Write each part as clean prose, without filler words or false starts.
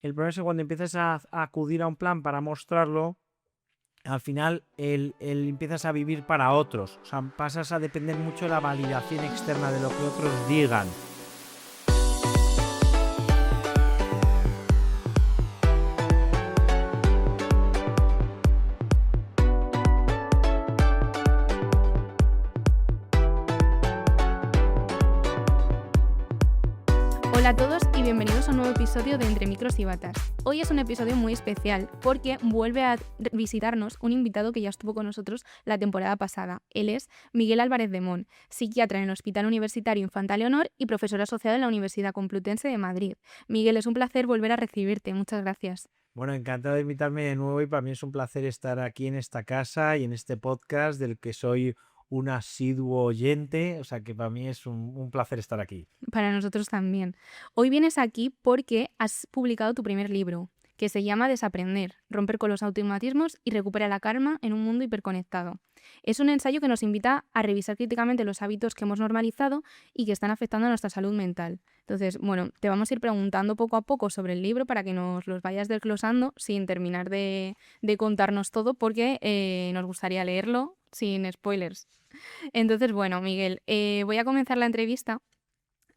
El problema es que cuando empiezas a acudir a un plan para mostrarlo, al final el empiezas a vivir para otros. O sea, pasas a depender mucho de la validación externa de lo que otros digan. Hola a todos y bienvenidos a un nuevo episodio de Entre Micros y Batas. Hoy es un episodio muy especial porque vuelve a visitarnos un invitado que ya estuvo con nosotros la temporada pasada. Él es Miguel Álvarez de Mon, psiquiatra en el Hospital Universitario Infanta Leonor y profesor asociado en la Universidad Complutense de Madrid. Miguel, es un placer volver a recibirte. Muchas gracias. Bueno, encantado de invitarme de nuevo y para mí es un placer estar aquí en esta casa y en este podcast del que soy un asiduo oyente, o sea que para mí es un placer estar aquí. Para nosotros también. Hoy vienes aquí porque has publicado tu primer libro, que se llama Desaprender, romper con los automatismos y recupera la calma en un mundo hiperconectado. Es un ensayo que nos invita a revisar críticamente los hábitos que hemos normalizado y que están afectando a nuestra salud mental. Entonces, bueno, te vamos a ir preguntando poco a poco sobre el libro para que nos los vayas desglosando sin terminar de contarnos todo porque nos gustaría leerlo sin spoilers. Entonces, bueno, Miguel, voy a comenzar la entrevista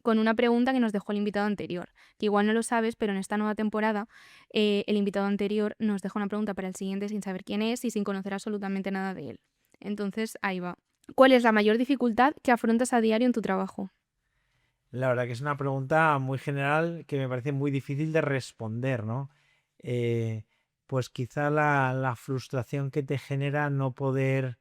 con una pregunta que nos dejó el invitado anterior, que igual no lo sabes, pero en esta nueva temporada el invitado anterior nos dejó una pregunta para el siguiente sin saber quién es y sin conocer absolutamente nada de él. Entonces, ahí va. ¿Cuál es la mayor dificultad que afrontas a diario en tu trabajo? La verdad que es una pregunta muy general que me parece muy difícil de responder, ¿no? Eh, pues quizá la frustración que te genera no poder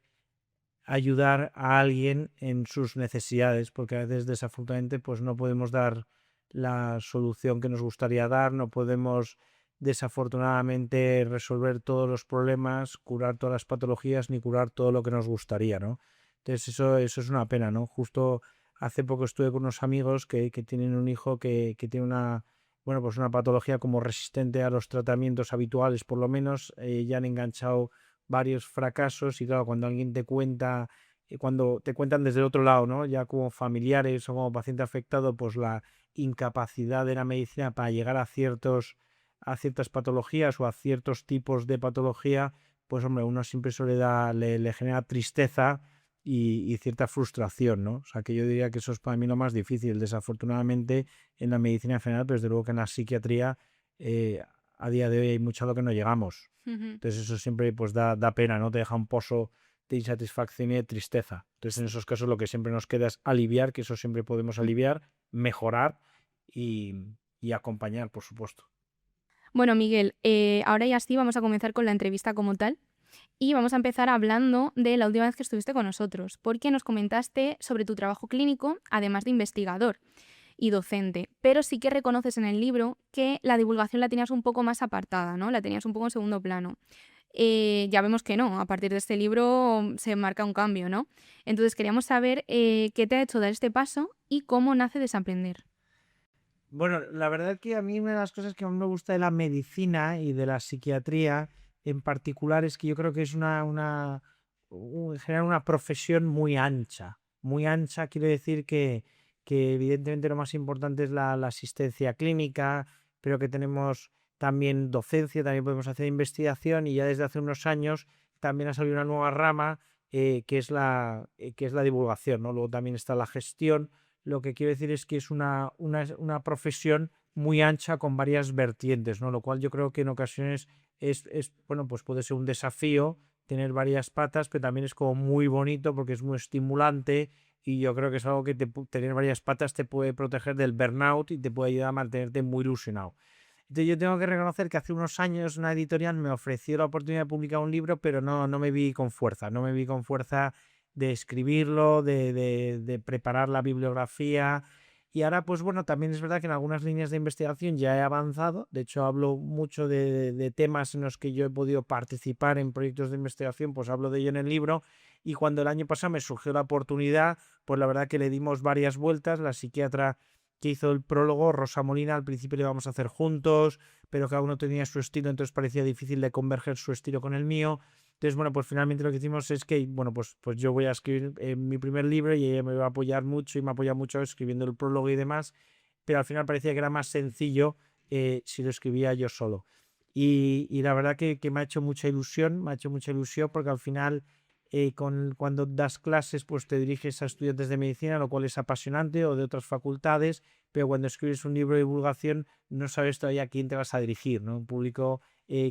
ayudar a alguien en sus necesidades, porque a veces desafortunadamente pues no podemos dar la solución que nos gustaría dar, no podemos desafortunadamente resolver todos los problemas, curar todas las patologías ni curar todo lo que nos gustaría, ¿no? Entonces eso es una pena, ¿no? Justo hace poco estuve con unos amigos que tienen un hijo que tiene bueno, pues una patología como resistente a los tratamientos habituales, por lo menos, ya han enganchado varios fracasos y claro, cuando alguien te cuenta, cuando te cuentan desde el otro lado, ¿no? Ya como familiares o como paciente afectado, pues la incapacidad de la medicina para llegar a ciertas patologías o a ciertos tipos de patología, pues hombre, uno siempre eso le genera tristeza y cierta frustración, ¿no? O sea que yo diría que eso es para mí lo más difícil, desafortunadamente en la medicina en general, pero desde luego que en la psiquiatría a día de hoy hay mucho a lo que no llegamos. Entonces eso siempre pues da pena, ¿no? Te deja un pozo de insatisfacción y de tristeza. Entonces en esos casos lo que siempre nos queda es aliviar, que eso siempre podemos aliviar, mejorar y acompañar, por supuesto. Bueno, Miguel, ahora ya sí vamos a comenzar con la entrevista como tal. Y vamos a empezar hablando de la última vez que estuviste con nosotros, porque nos comentaste sobre tu trabajo clínico, además de investigador y docente, pero sí que reconoces en el libro que la divulgación la tenías un poco más apartada, ¿no? La tenías un poco en segundo plano. Ya vemos que no, a partir de este libro se marca un cambio, ¿no? Entonces queríamos saber qué te ha hecho dar este paso y cómo nace Desaprender. Bueno, la verdad que a mí una de las cosas que más me gusta de la medicina y de la psiquiatría en particular es que yo creo que es en general una profesión muy ancha. Muy ancha quiero decir que evidentemente lo más importante es la asistencia clínica, pero que tenemos también docencia, también podemos hacer investigación y ya desde hace unos años también ha salido una nueva rama que es la divulgación, ¿no? Luego también está la gestión. Lo que quiero decir es que es una profesión muy ancha con varias vertientes, ¿no? Lo cual yo creo que en ocasiones bueno, pues puede ser un desafío tener varias patas, pero también es como muy bonito porque es muy estimulante y yo creo que es algo que tener varias patas te puede proteger del burnout y te puede ayudar a mantenerte muy ilusionado. Entonces yo tengo que reconocer que hace unos años una editorial me ofreció la oportunidad de publicar un libro, pero no me vi con fuerza, no me vi con fuerza de escribirlo, de preparar la bibliografía. Y ahora, pues bueno, también es verdad que en algunas líneas de investigación ya he avanzado. De hecho, hablo mucho de temas en los que yo he podido participar en proyectos de investigación, pues hablo de ello en el libro. Y cuando el año pasado me surgió la oportunidad, pues la verdad que le dimos varias vueltas. La psiquiatra que hizo el prólogo, Rosa Molina, al principio lo íbamos a hacer juntos, pero cada uno tenía su estilo, entonces parecía difícil de converger su estilo con el mío. Entonces, bueno, pues finalmente lo que hicimos es que, bueno, pues yo voy a escribir mi primer libro y ella me va a apoyar mucho y me apoya mucho escribiendo el prólogo y demás, pero al final parecía que era más sencillo si lo escribía yo solo. Y la verdad que me ha hecho mucha ilusión, porque al final cuando das clases pues te diriges a estudiantes de medicina, lo cual es apasionante, o de otras facultades, pero cuando escribes un libro de divulgación no sabes todavía a quién te vas a dirigir, ¿no? Un público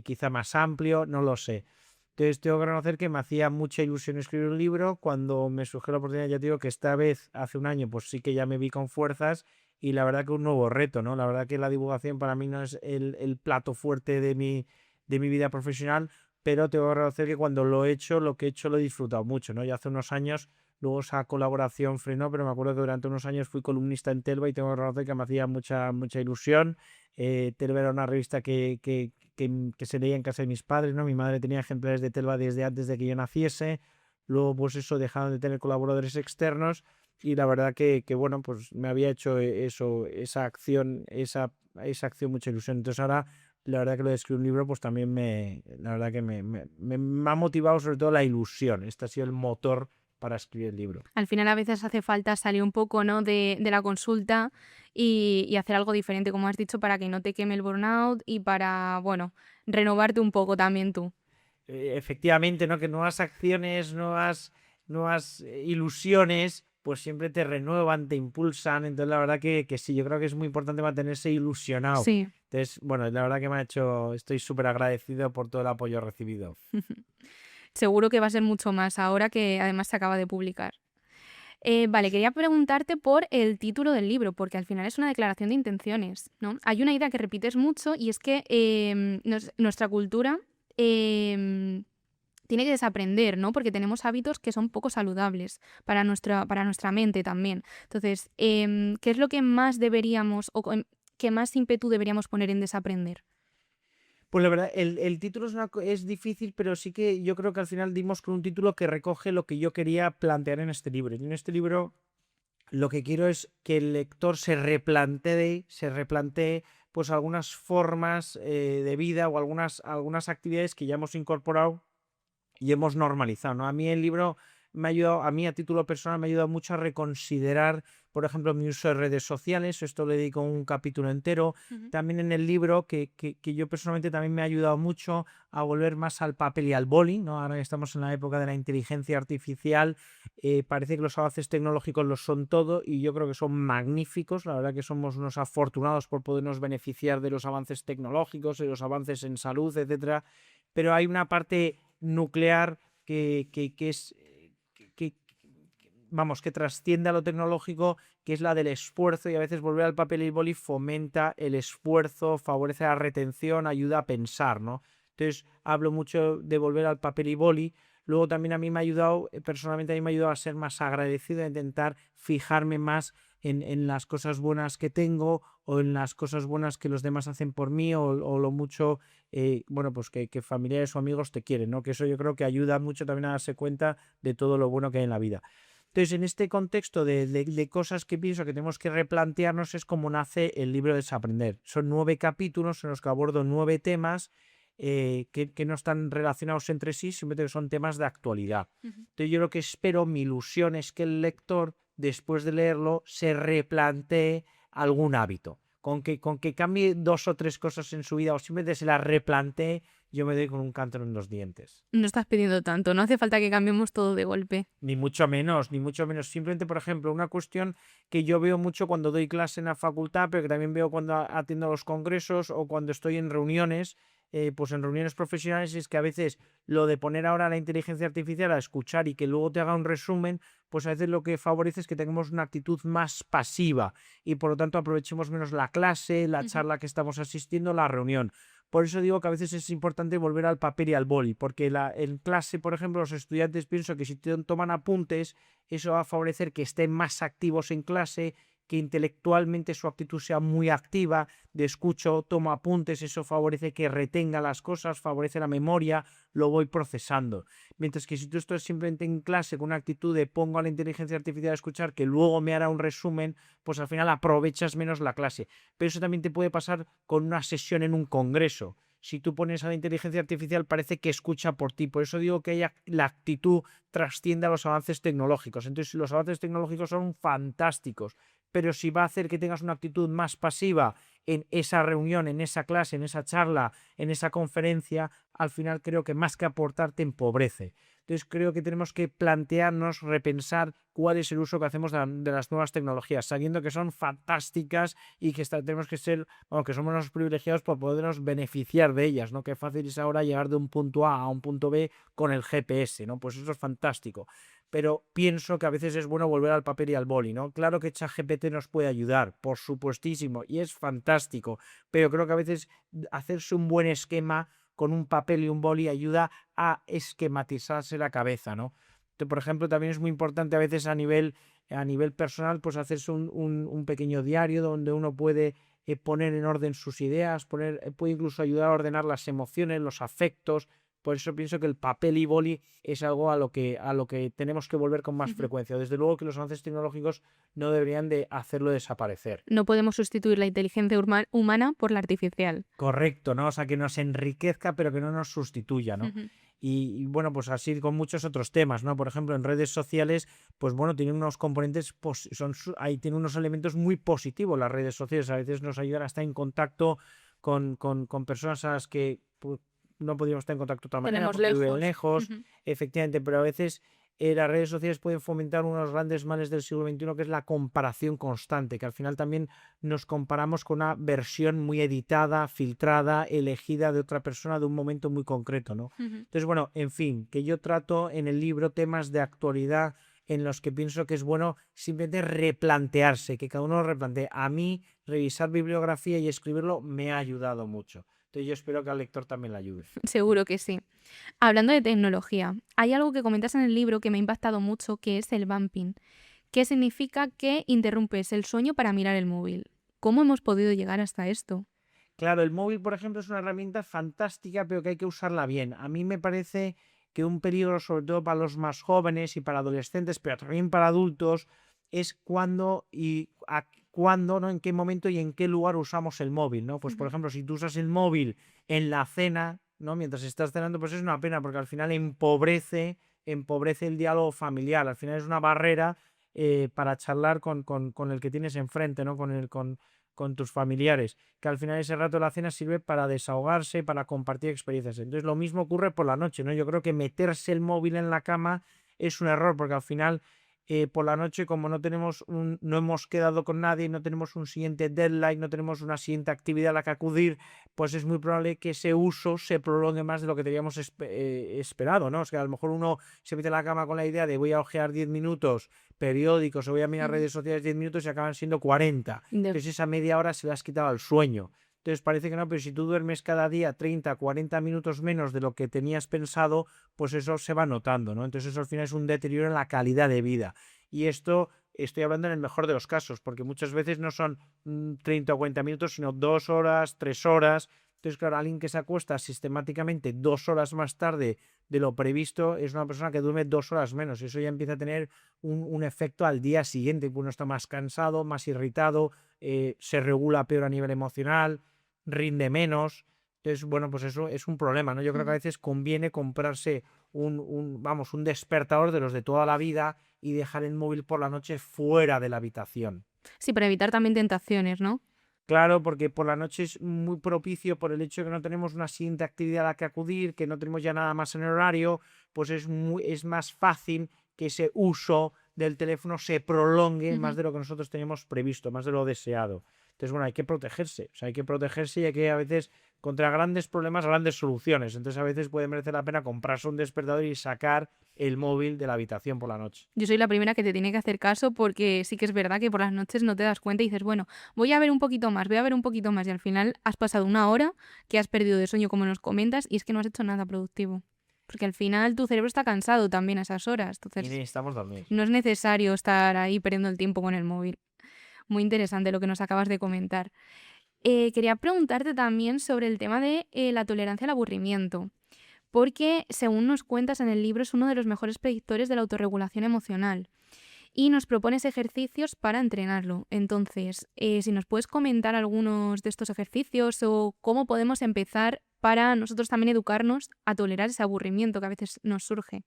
quizá más amplio, no lo sé. Entonces tengo que reconocer que me hacía mucha ilusión escribir un libro. Cuando me surgió la oportunidad, ya te digo que esta vez, hace un año, pues sí que ya me vi con fuerzas, y la verdad que un nuevo reto, ¿no? La verdad que la divulgación para mí no es el plato fuerte de mi vida profesional, pero tengo que reconocer que cuando lo que he hecho lo he disfrutado mucho, ¿no? Ya hace unos años, luego esa colaboración frenó, pero me acuerdo que durante unos años fui columnista en Telva y tengo que reconocer que me hacía mucha ilusión. Telva era una revista que se leía en casa de mis padres, ¿no? Mi madre tenía ejemplares de Telva desde antes de que yo naciese. Luego, pues eso, dejaron de tener colaboradores externos, y la verdad que bueno, pues me había hecho esa acción mucha ilusión. Entonces ahora, la verdad que lo de escribir un libro, pues también la verdad que me ha motivado sobre todo la ilusión. Este ha sido el motor para escribir el libro. Al final a veces hace falta salir un poco, ¿no?, de la consulta y hacer algo diferente, como has dicho, para que no te queme el burnout y para, bueno, renovarte un poco también tú. Efectivamente, ¿no? Que nuevas acciones, nuevas ilusiones, pues siempre te renuevan, te impulsan. Entonces, la verdad que sí, yo creo que es muy importante mantenerse ilusionado. Sí. Entonces, bueno, la verdad que estoy súper agradecido por todo el apoyo recibido. Seguro que va a ser mucho más ahora que además se acaba de publicar. Vale, quería preguntarte por el título del libro, porque al final es una declaración de intenciones, ¿no? Hay una idea que repites mucho y es que nuestra cultura tiene que desaprender, ¿no? Porque tenemos hábitos que son poco saludables para nuestra mente también. Entonces, ¿qué es lo que más deberíamos o qué más ímpetu deberíamos poner en desaprender? Pues la verdad, el título es difícil, pero sí que yo creo que al final dimos con un título que recoge lo que yo quería plantear en este libro. Y en este libro lo que quiero es que el lector se replantee pues algunas formas de vida, o algunas actividades que ya hemos incorporado y hemos normalizado, ¿no? A mí el libro me ha ayudado, a mí a título personal me ha ayudado mucho a reconsiderar, por ejemplo, mi uso de redes sociales. Esto le dedico un capítulo entero. Ujú. También en el libro, que yo personalmente también me ha ayudado mucho a volver más al papel y al boli, ¿no? Ahora que estamos en la época de la inteligencia artificial, parece que los avances tecnológicos lo son todo, y yo creo que son magníficos. La verdad que somos unos afortunados por podernos beneficiar de los avances tecnológicos, de los avances en salud, etcétera. Pero hay una parte nuclear que es que, vamos, que trasciende a lo tecnológico, que es la del esfuerzo, y a veces volver al papel y boli fomenta el esfuerzo, favorece la retención, ayuda a pensar, ¿no? Entonces hablo mucho de volver al papel y boli. Luego también a mí me ha ayudado, personalmente a mí me ha ayudado a ser más agradecido, a intentar fijarme más en las cosas buenas que tengo, o en las cosas buenas que los demás hacen por mí, o lo mucho, bueno, pues que familiares o amigos te quieren, ¿no? Que eso yo creo que ayuda mucho también a darse cuenta de todo lo bueno que hay en la vida. Entonces, en este contexto de cosas que pienso que tenemos que replantearnos, es como nace el libro Desaprender. Son 9 capítulos en los que abordo 9 temas que no están relacionados entre sí, simplemente que son temas de actualidad. Ujú. Entonces, yo lo que espero, mi ilusión es que el lector, después de leerlo, se replantee algún hábito. Con que cambie 2 o 3 cosas en su vida, o simplemente se las replantee, yo me doy con un cántaro en los dientes. No estás pidiendo tanto, no hace falta que cambiemos todo de golpe. Ni mucho menos, ni mucho menos. Simplemente, por ejemplo, una cuestión que yo veo mucho cuando doy clase en la facultad, pero que también veo cuando atiendo a los congresos, o cuando estoy en reuniones, pues en reuniones profesionales, es que a veces lo de poner ahora la inteligencia artificial a escuchar y que luego te haga un resumen, pues a veces lo que favorece es que tengamos una actitud más pasiva, y por lo tanto aprovechemos menos la clase, la Ujú. charla que estamos asistiendo, la reunión. Por eso digo que a veces es importante volver al papel y al boli, porque en clase, por ejemplo, los estudiantes, pienso que si toman apuntes, eso va a favorecer que estén más activos en clase, que intelectualmente su actitud sea muy activa, de escucho, tomo apuntes, eso favorece que retenga las cosas, favorece la memoria, lo voy procesando. Mientras que si tú estás simplemente en clase con una actitud de pongo a la inteligencia artificial a escuchar, que luego me hará un resumen, pues al final aprovechas menos la clase. Pero eso también te puede pasar con una sesión en un congreso. Si tú pones a la inteligencia artificial, parece que escucha por ti. Por eso digo que la actitud trasciende a los avances tecnológicos. Entonces, los avances tecnológicos son fantásticos, pero si va a hacer que tengas una actitud más pasiva en esa reunión, en esa clase, en esa charla, en esa conferencia, al final creo que más que aportar te empobrece. Entonces creo que tenemos que plantearnos, repensar cuál es el uso que hacemos de las nuevas tecnologías, sabiendo que son fantásticas y que tenemos que ser, bueno, que somos los privilegiados por podernos beneficiar de ellas, ¿no? Qué fácil es ahora llegar de un punto A a un punto B con el GPS, ¿no? Pues eso es fantástico. Pero pienso que a veces es bueno volver al papel y al boli, ¿no? Claro que ChatGPT nos puede ayudar, por supuestísimo, y es fantástico, pero creo que a veces hacerse un buen esquema con un papel y un boli ayuda a esquematizarse la cabeza, ¿no? Entonces, por ejemplo, también es muy importante a veces a nivel personal, pues hacerse un pequeño diario donde uno puede poner en orden sus ideas, puede incluso ayudar a ordenar las emociones, los afectos. Por eso pienso que el papel y boli es algo a lo que tenemos que volver con más frecuencia. Desde luego que los avances tecnológicos no deberían de hacerlo desaparecer. No podemos sustituir la inteligencia humana por la artificial. Correcto, ¿no? O sea, que nos enriquezca, pero que no nos sustituya, ¿no? Ujú. Y bueno, pues así con muchos otros temas, ¿no? Por ejemplo, en redes sociales, pues bueno, tienen unos componentes, ahí tienen unos elementos muy positivos las redes sociales. A veces nos ayudan a estar en contacto con personas a las que pues, no podríamos estar en contacto de otra manera Tenemos porque viven lejos. lejos, Ujú. efectivamente, pero a veces las redes sociales pueden fomentar uno de los grandes males del siglo XXI, que es la comparación constante, que al final también nos comparamos con una versión muy editada, filtrada, elegida de otra persona de un momento muy concreto, ¿no? Ujú. Entonces, bueno, en fin, que yo trato en el libro temas de actualidad en los que pienso que es bueno simplemente replantearse, que cada uno lo replantee. A mí, revisar bibliografía y escribirlo me ha ayudado mucho. Entonces, yo espero que al lector también le ayude. Seguro que sí. Hablando de tecnología, hay algo que comentas en el libro que me ha impactado mucho, que es el bumping, que significa que interrumpes el sueño para mirar el móvil. ¿Cómo hemos podido llegar hasta esto? Claro, el móvil, por ejemplo, es una herramienta fantástica, pero que hay que usarla bien. A mí me parece que un peligro, sobre todo para los más jóvenes y para adolescentes, pero también para adultos, es cuándo, ¿no? En qué momento y en qué lugar usamos el móvil, ¿no? Pues, por Ujú. ejemplo, si tú usas el móvil en la cena, ¿no? Mientras estás cenando, pues es una pena, porque al final empobrece el diálogo familiar. Al final es una barrera para charlar con el que tienes enfrente, ¿no? Con tus familiares, que al final ese rato de la cena sirve para desahogarse, para compartir experiencias. Entonces lo mismo ocurre por la noche, ¿no? Yo creo que meterse el móvil en la cama es un error, porque al final por la noche, como no hemos quedado con nadie, no tenemos un siguiente deadline, no tenemos una siguiente actividad a la que acudir, pues es muy probable que ese uso se prolongue más de lo que teníamos esperado, ¿no? O sea, a lo mejor uno se mete en la cama con la idea de voy a ojear 10 minutos periódicos o voy a mirar Ujú. redes sociales 10 minutos y acaban siendo 40. De- Entonces esa media hora se le has quitado al sueño. Entonces parece que no, pero si tú duermes cada día 30, 40 minutos menos de lo que tenías pensado, pues eso se va notando, ¿no? Entonces eso al final es un deterioro en la calidad de vida. Y esto estoy hablando en el mejor de los casos, porque muchas veces no son 30 o 40 minutos, sino 2 horas, 3 horas. Entonces, claro, alguien que se acuesta sistemáticamente 2 horas más tarde de lo previsto es una persona que duerme 2 horas menos. Eso ya empieza a tener un efecto al día siguiente, pues uno está más cansado, más irritado, se regula peor a nivel emocional, rinde menos. Entonces, bueno, pues eso es un problema, ¿no? Yo creo que a Ujú. veces conviene comprarse un despertador de los de toda la vida y dejar el móvil por la noche fuera de la habitación. Sí, para evitar también tentaciones, ¿no? Claro, porque por la noche es muy propicio por el hecho de que no tenemos una siguiente actividad a la que acudir, que no tenemos ya nada más en el horario, pues es más fácil que ese uso del teléfono se prolongue más Ujú. de lo que nosotros teníamos previsto, más de lo deseado. Entonces, bueno, hay que protegerse, o sea, hay que protegerse y hay que a veces, contra grandes problemas, grandes soluciones. Entonces, a veces puede merecer la pena comprarse un despertador y sacar el móvil de la habitación por la noche. Yo soy la primera que te tiene que hacer caso porque sí que es verdad que por las noches no te das cuenta y dices, bueno, voy a ver un poquito más, voy a ver un poquito más y al final has pasado una hora que has perdido de sueño como nos comentas y es que no has hecho nada productivo. Porque al final tu cerebro está cansado también a esas horas, Y entonces necesitamos dormir. no es necesario estar ahí perdiendo el tiempo con el móvil. Muy interesante lo que nos acabas de comentar. Quería preguntarte también sobre el tema de la tolerancia al aburrimiento, porque según nos cuentas en el libro es uno de los mejores predictores de la autorregulación emocional y nos propones ejercicios para entrenarlo. Entonces, si nos puedes comentar algunos de estos ejercicios o cómo podemos empezar para nosotros también educarnos a tolerar ese aburrimiento que a veces nos surge.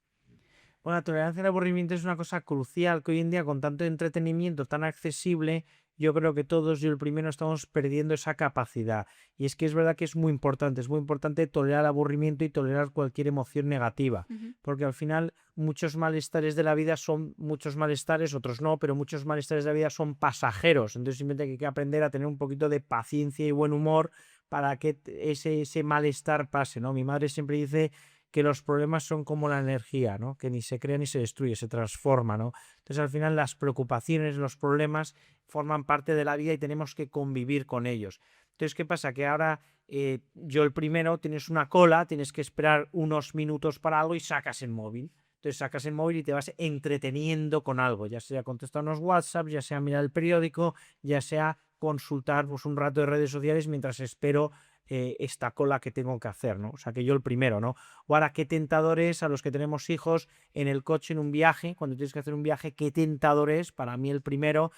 Bueno, la tolerancia al aburrimiento es una cosa crucial que hoy en día, con tanto entretenimiento tan accesible, yo creo que todos, yo el primero, estamos perdiendo esa capacidad. Y es que es verdad que es muy importante tolerar el aburrimiento y tolerar cualquier emoción negativa, Ujú. porque al final muchos malestares de la vida son muchos malestares, otros no, pero muchos malestares de la vida son pasajeros. Entonces simplemente hay que aprender a tener un poquito de paciencia y buen humor para que ese malestar pase, ¿no? Mi madre siempre dice que los problemas son como la energía, ¿no? Que ni se crea ni se destruye, se transforma, ¿no? Entonces al final las preocupaciones, los problemas forman parte de la vida y tenemos que convivir con ellos. Entonces, ¿qué pasa? Que ahora yo el primero, tienes una cola, tienes que esperar unos minutos para algo y sacas el móvil. Entonces sacas el móvil y te vas entreteniendo con algo, ya sea contestar unos WhatsApp, ya sea mirar el periódico, ya sea consultar pues, un rato de redes sociales mientras espero esta cola que tengo que hacer, ¿no? O sea, que yo el primero, ¿no? O ahora, qué tentador es a los que tenemos hijos en el coche, en un viaje, cuando tienes que hacer un viaje, qué tentador es, para mí el primero,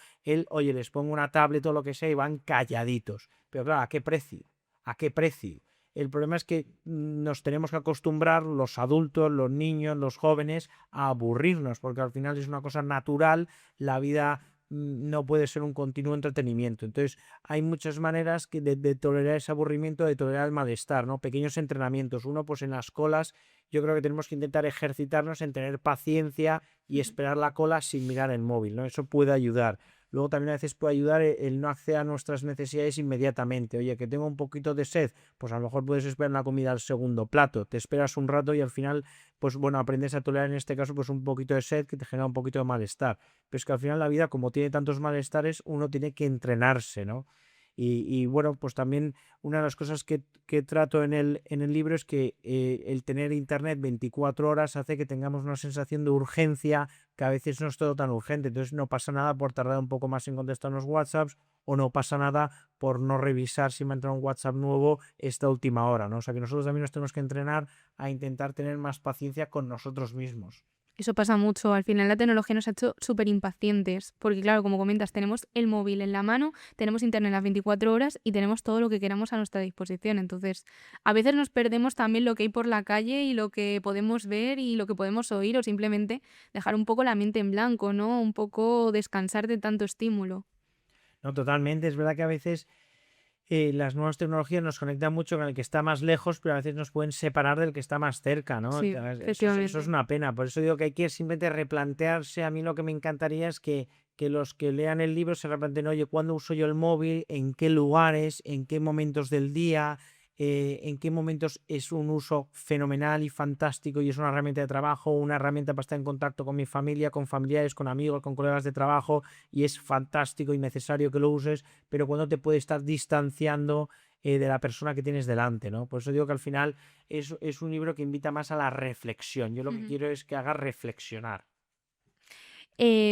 oye, les pongo una tablet o lo que sea y van calladitos. Pero claro, ¿a qué precio? ¿A qué precio? El problema es que nos tenemos que acostumbrar, los adultos, los niños, los jóvenes, a aburrirnos, porque al final es una cosa natural, la vida no puede ser un continuo entretenimiento. Entonces, hay muchas maneras de tolerar ese aburrimiento, de tolerar el malestar, ¿no? Pequeños entrenamientos. Uno, pues en las colas, yo creo que tenemos que intentar ejercitarnos en tener paciencia y Ujú. esperar la cola sin mirar el móvil, ¿no? Eso puede ayudar. Luego también a veces puede ayudar el no acceder a nuestras necesidades inmediatamente. Oye, que tengo un poquito de sed, pues a lo mejor puedes esperar la comida al segundo plato. Te esperas un rato y al final, pues bueno, aprendes a tolerar en este caso pues un poquito de sed que te genera un poquito de malestar. Pero es que al final la vida, como tiene tantos malestares, uno tiene que entrenarse, ¿no? Y bueno, pues también una de las cosas que trato en el libro es que el tener internet 24 horas hace que tengamos una sensación de urgencia que a veces no es todo tan urgente. Entonces no pasa nada por tardar un poco más en contestar unos WhatsApps o no pasa nada por no revisar si me ha entrado un WhatsApp nuevo esta última hora, ¿no? O sea que nosotros también nos tenemos que entrenar a intentar tener más paciencia con nosotros mismos. Eso pasa mucho. Al final la tecnología nos ha hecho súper impacientes, porque claro, como comentas, tenemos el móvil en la mano, tenemos internet las 24 horas y tenemos todo lo que queramos a nuestra disposición. Entonces, a veces nos perdemos también lo que hay por la calle y lo que podemos ver y lo que podemos oír o simplemente dejar un poco la mente en blanco, ¿no? Un poco descansar de tanto estímulo. No, totalmente. Es verdad que a veces las nuevas tecnologías nos conectan mucho con el que está más lejos, pero a veces nos pueden separar del que está más cerca, ¿no? Sí, Eso es efectivamente. una pena. Por eso digo que hay que simplemente replantearse. A mí lo que me encantaría es que los que lean el libro se replanteen, oye, ¿cuándo uso yo el móvil? ¿En qué lugares? ¿En qué momentos del día? ¿En qué momentos es un uso fenomenal y fantástico y es una herramienta de trabajo, una herramienta para estar en contacto con mi familia, con familiares, con amigos, con colegas de trabajo y es fantástico y necesario que lo uses, pero cuando te puede estar distanciando de la persona que tienes delante, ¿no? Por eso digo que al final es un libro que invita más a la reflexión. Yo lo que Ujú. quiero es que haga reflexionar.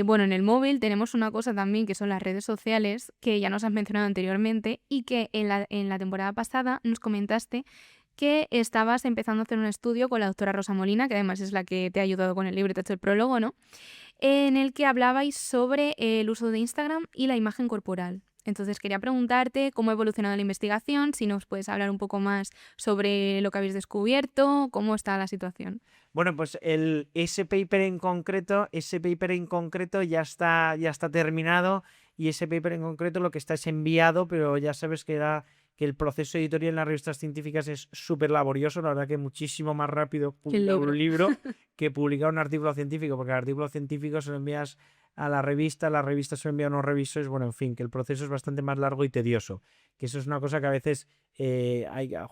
Bueno, en el móvil tenemos una cosa también que son las redes sociales, que ya nos has mencionado anteriormente y que en la temporada pasada nos comentaste que estabas empezando a hacer un estudio con la doctora Rosa Molina, que además es la que te ha ayudado con el libro y te ha hecho el prólogo, ¿no? En el que hablabais sobre el uso de Instagram y la imagen corporal. Entonces quería preguntarte cómo ha evolucionado la investigación, si nos puedes hablar un poco más sobre lo que habéis descubierto, cómo está la situación. Bueno, pues ese paper en concreto ya está terminado y ese paper en concreto lo que está es enviado, pero ya sabes que el proceso editorial en las revistas científicas es súper laborioso, la verdad que muchísimo más rápido El publicar un logro. libro que publicar un artículo científico, porque el artículo científico se lo envías a la revista se lo envía a unos revisores, bueno, en fin, que el proceso es bastante más largo y tedioso, que eso es una cosa que a veces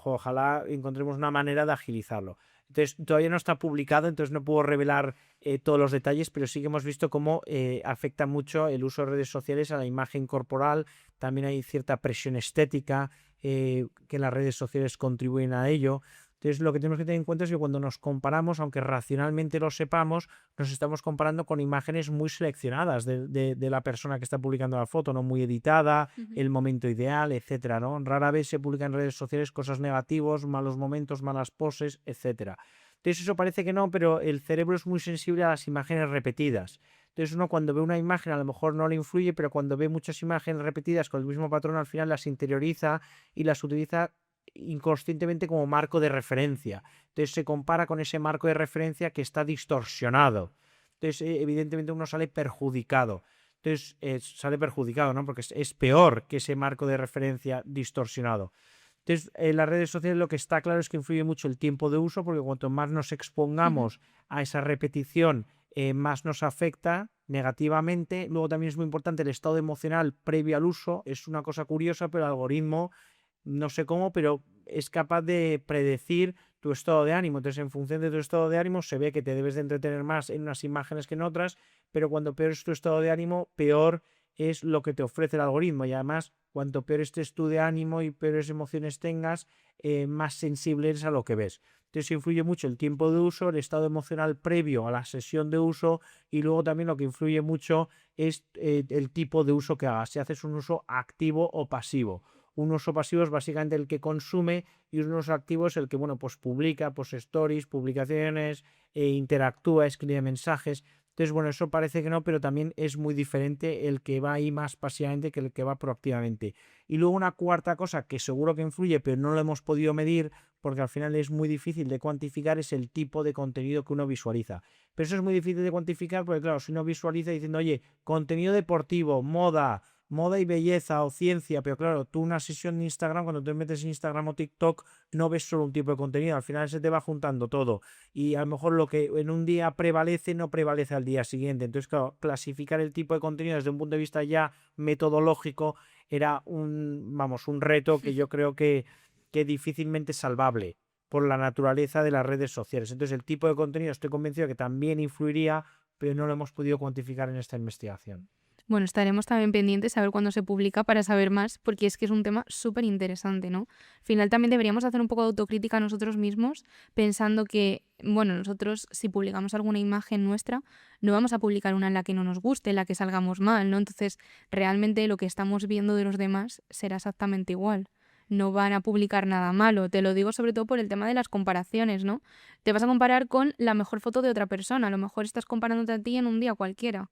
ojalá encontremos una manera de agilizarlo. Entonces, todavía no está publicado, entonces no puedo revelar todos los detalles, pero sí que hemos visto cómo afecta mucho el uso de redes sociales a la imagen corporal. También hay cierta presión estética que las redes sociales contribuyen a ello. Entonces, lo que tenemos que tener en cuenta es que cuando nos comparamos, aunque racionalmente lo sepamos, nos estamos comparando con imágenes muy seleccionadas de la persona que está publicando la foto, no muy editada, Ujú. el momento ideal, etcétera, ¿no? Rara vez se publican en redes sociales cosas negativas, malos momentos, malas poses, etcétera. Entonces eso parece que no, pero el cerebro es muy sensible a las imágenes repetidas. Entonces uno cuando ve una imagen a lo mejor no le influye, pero cuando ve muchas imágenes repetidas con el mismo patrón al final las interioriza y las utiliza inconscientemente como marco de referencia. Entonces se compara con ese marco de referencia que está distorsionado. Entonces evidentemente uno sale perjudicado. entonces sale perjudicado, ¿no? Porque es peor que ese marco de referencia distorsionado. Entonces, en las redes sociales lo que está claro es que influye mucho el tiempo de uso, porque cuanto más nos expongamos a esa repetición, más nos afecta negativamente. Luego también es muy importante el estado emocional previo al uso. Es una cosa curiosa, pero el algoritmo, no sé cómo, pero es capaz de predecir tu estado de ánimo. Entonces, en función de tu estado de ánimo, se ve que te debes de entretener más en unas imágenes que en otras, pero cuando peor es tu estado de ánimo, peor es lo que te ofrece el algoritmo. Y además, cuanto peor estés tú de ánimo y peores emociones tengas, más sensible eres a lo que ves. Entonces influye mucho el tiempo de uso, el estado emocional previo a la sesión de uso, y luego también lo que influye mucho es el tipo de uso que hagas, si haces un uso activo o pasivo. Un uso pasivo es básicamente el que consume, y un uso activo es el que, bueno, pues publica, pues stories, publicaciones, interactúa, escribe mensajes. Entonces, bueno, eso parece que no, pero también es muy diferente el que va ahí más pasivamente que el que va proactivamente. Y luego una cuarta cosa que seguro que influye, pero no lo hemos podido medir porque al final es muy difícil de cuantificar, es el tipo de contenido que uno visualiza. Pero eso es muy difícil de cuantificar porque, claro, si uno visualiza diciendo, oye, contenido deportivo, moda y belleza o ciencia, pero claro, tú una sesión de Instagram, cuando te metes en Instagram o TikTok, no ves solo un tipo de contenido, al final se te va juntando todo, y a lo mejor lo que en un día prevalece no prevalece al día siguiente. Entonces, claro, clasificar el tipo de contenido desde un punto de vista ya metodológico era un reto que yo creo que difícilmente salvable por la naturaleza de las redes sociales. Entonces, el tipo de contenido estoy convencido que también influiría, pero no lo hemos podido cuantificar en esta investigación. Bueno, estaremos también pendientes a ver cuándo se publica para saber más, porque es que es un tema súper interesante, ¿no? Al final también deberíamos hacer un poco de autocrítica a nosotros mismos, pensando que, bueno, nosotros si publicamos alguna imagen nuestra, no vamos a publicar una en la que no nos guste, en la que salgamos mal, ¿no? Entonces, realmente lo que estamos viendo de los demás será exactamente igual. No van a publicar nada malo. Te lo digo sobre todo por el tema de las comparaciones, ¿no? Te vas a comparar con la mejor foto de otra persona. A lo mejor estás comparándote a ti en un día cualquiera.